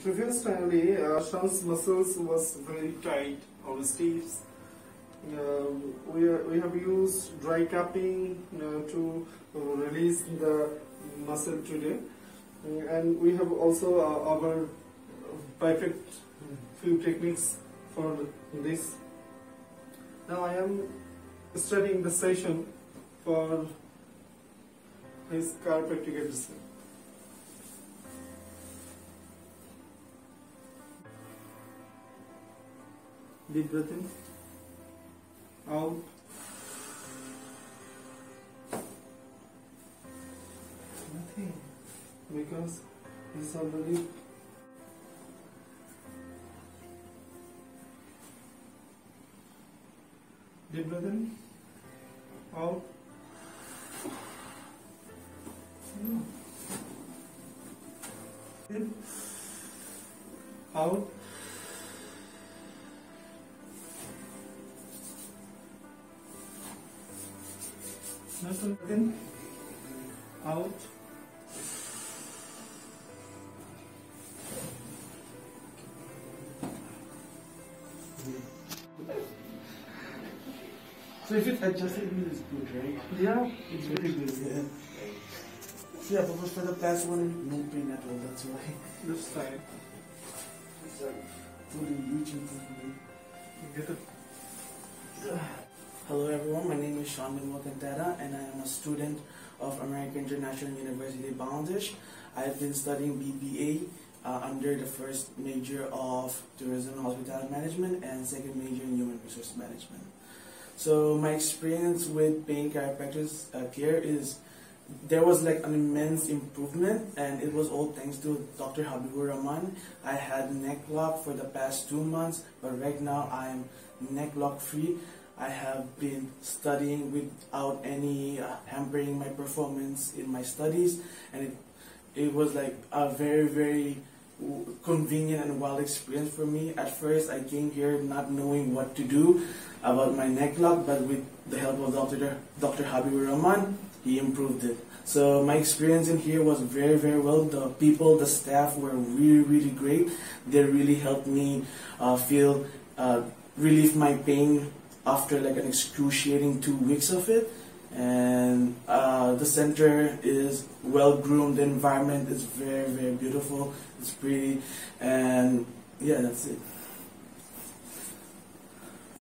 Previously, Shaan's muscles was very tight or stiff. We have used dry cupping to release the muscle today, and we have also our perfect few techniques for this. Now I am starting the session for his chiropractic medicine. Deep breath in, out, nothing, because it's already deep breath in, out, in, out. Nothing in, out. So if it adjusted, it is good, right? Yeah, It's really good, yeah. Yeah, but for the past one, no pain at all, that's why. This side. It's like fully huge improvement. Get it. Hello everyone, my name is Shaan and I am a student of American International University, Bangladesh. I have been studying BBA under the first major of Tourism and Hospitality Management and second major in Human Resource Management. So my experience with paying chiropractors care is there was like an immense improvement, and it was all thanks to Dr. Habibur Rahman. I had neck lock for the past 2 months, but right now I am neck lock free. I have been studying without any hampering my performance in my studies, and it was like a very convenient and wild experience for me. At first I came here not knowing what to do about my neck lock, but with the help of Dr. Habibur Rahman, he improved it. So my experience in here was very well. The people, the staff were really great. They really helped me relieve my pain after like an excruciating 2 weeks of it. And the center is well groomed, the environment is very beautiful, it's pretty, and yeah, that's it.